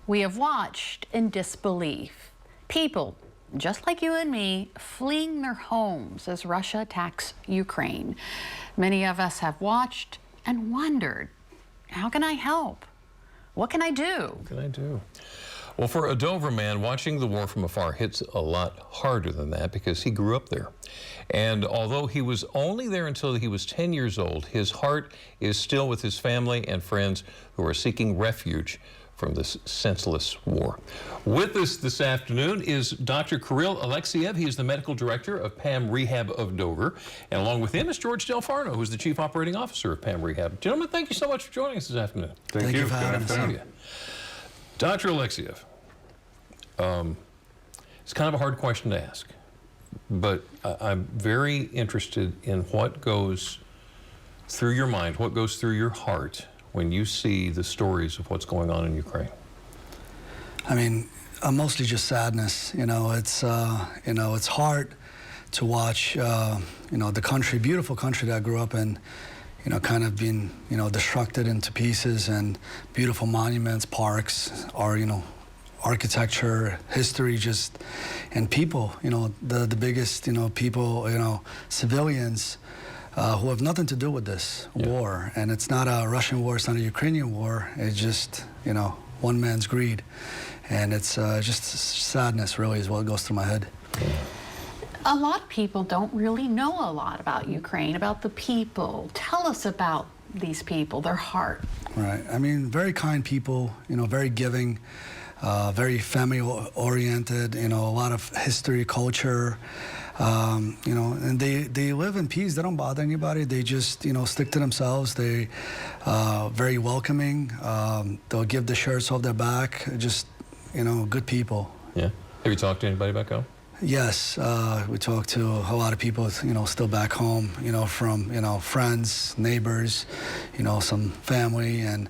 We have watched in disbelief. People, just like you and me, fleeing their homes as Russia attacks Ukraine. Many of us have watched and wondered, how can I help? What can I do? What can I do? Well, for a Dover man, watching the war from afar hits a lot harder than that because he grew up there. And although he was only there until he was 10 years old, his heart is still with his family and friends who are seeking refuge from this senseless war. With us this afternoon is Dr. Kirill Alekseyev. He is the medical director of PAM Rehab of Dover. And along with him is George Delfarno, who's the chief operating officer of PAM Rehab. Gentlemen, thank you so much for joining us this afternoon. Thank you for having us. Dr. Alekseyev, it's kind of a hard question to ask, but I'm very interested in what goes through your mind, what goes through your heart when you see the stories of what's going on in Ukraine. I mean, mostly just sadness. It's hard to watch, the country, beautiful country that I grew up in, kind of being, destructed into pieces, and beautiful monuments, parks, or, architecture, history, and people, the biggest, people, civilians who have nothing to do with this war. And it's not a Russian war, it's not a Ukrainian war, it's just, one man's greed. And it's just sadness, really, is what goes through my head. A lot of people don't really know a lot about Ukraine, about the people. Tell us about these people, their heart. Right. I mean, very kind people, very giving, very family-oriented, a lot of history, culture, and they live in peace. They don't bother anybody. They just, stick to themselves. They very welcoming. They'll give the shirts off their back. Just, good people. Yeah. Have you talked to anybody back home? Yes, we talked to a lot of people, still back home, from, friends, neighbors, some family, and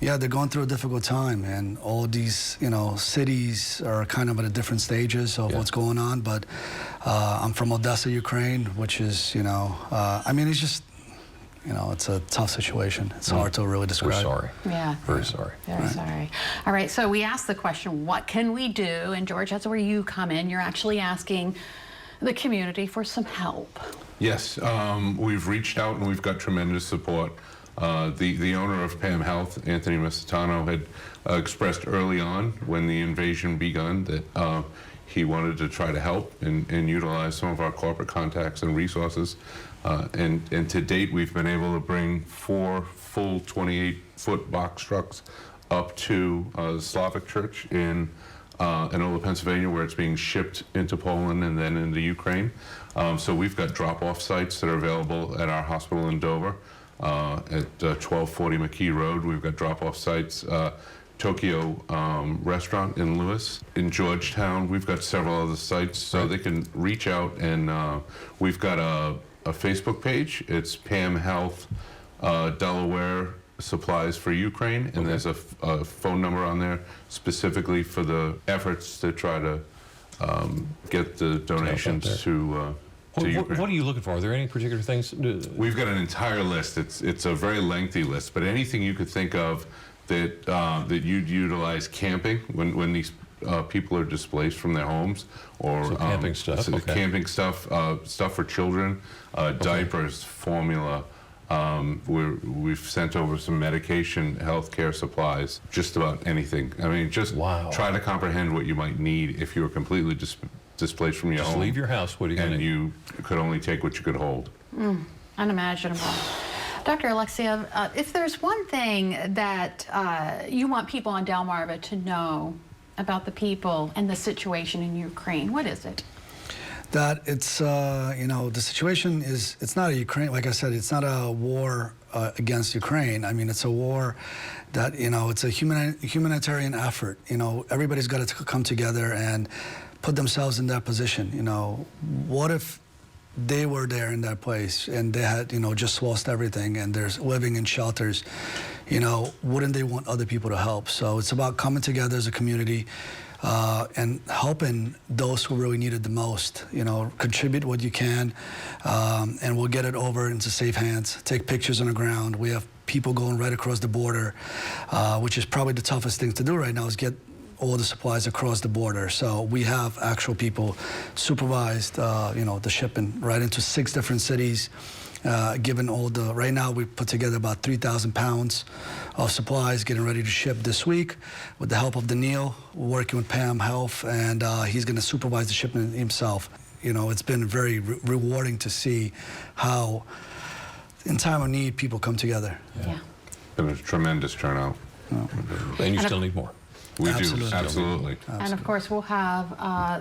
yeah, they're going through a difficult time, and all these, cities are kind of at different stages of what's going on, but I'm from Odessa, Ukraine, which is, I mean, it's just, it's a tough situation. It's hard to really describe. We're sorry. Yeah. Very sorry. Very sorry. All right, so we asked the question, what can we do? And George, that's where you come in. You're actually asking the community for some help. Yes, we've reached out and we've got tremendous support. The owner of PAM Health, Anthony Massitano, had expressed early on when the invasion begun that he wanted to try to help and utilize some of our corporate contacts and resources. And to date, we've been able to bring 4 full 28-foot box trucks up to the Slavic Church in Enola, Pennsylvania, where it's being shipped into Poland and then into Ukraine. So we've got drop-off sites that are available at our hospital in Dover. At 1240 McKee Road, we've got drop-off sites. Tokyo restaurant in Lewis. In Georgetown, we've got several other sites, so they can reach out, and we've got a Facebook page. It's PAM Health Delaware Supplies for Ukraine, and there's a phone number on there specifically for the efforts to try to get the donations to Ukraine. What are you looking for? Are there any particular things? We've got an entire list. It's a very lengthy list, but anything you could think of that that you'd utilize camping when these people are displaced from their homes, or so camping stuff, camping stuff, stuff for children, diapers, formula. We've sent over some medication, healthcare supplies, just about anything. I mean, just try to comprehend what you might need if you were completely displaced from your home. Just leave your house. What are you going to do? And you could only take what you could hold. Unimaginable. Dr. Alekseyev, if there's one thing that you want people on Delmarva to know about the people and the situation in Ukraine, what is it? That it's, the situation is, it's not a Ukraine, like I said, it's not a war against Ukraine. I mean, it's a war that, it's a humanitarian effort. Everybody's got to come together and put themselves in that position. What if they were there in that place and they had, just lost everything and they're living in shelters? Wouldn't they want other people to help? So it's about coming together as a community and helping those who really need it the most. Contribute what you can, and we'll get it over into safe hands. Take pictures on the ground. We have people going right across the border, which is probably the toughest thing to do right now, is get all the supplies across the border. So we have actual people supervised, the shipping right into 6 different cities. Given all the, right now we put together about 3,000 pounds of supplies, getting ready to ship this week with the help of Daniil. We're working with Pam Health, and he's going to supervise the shipment himself. It's been very rewarding to see how, in time of need, people come together. Yeah. Been a tremendous turnout. And you still need more. We Absolutely. do, absolutely. And of course, we'll have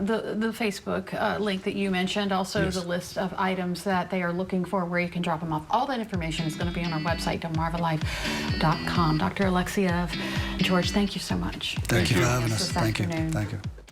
the Facebook link that you mentioned, also Yes. the list of items that they are looking for, where you can drop them off. All that information is going to be on our website, delmarvalife.com. Dr. Alekseyev, George, thank you so much. Thank you for joining having us us. this Thank you. afternoon. Thank you.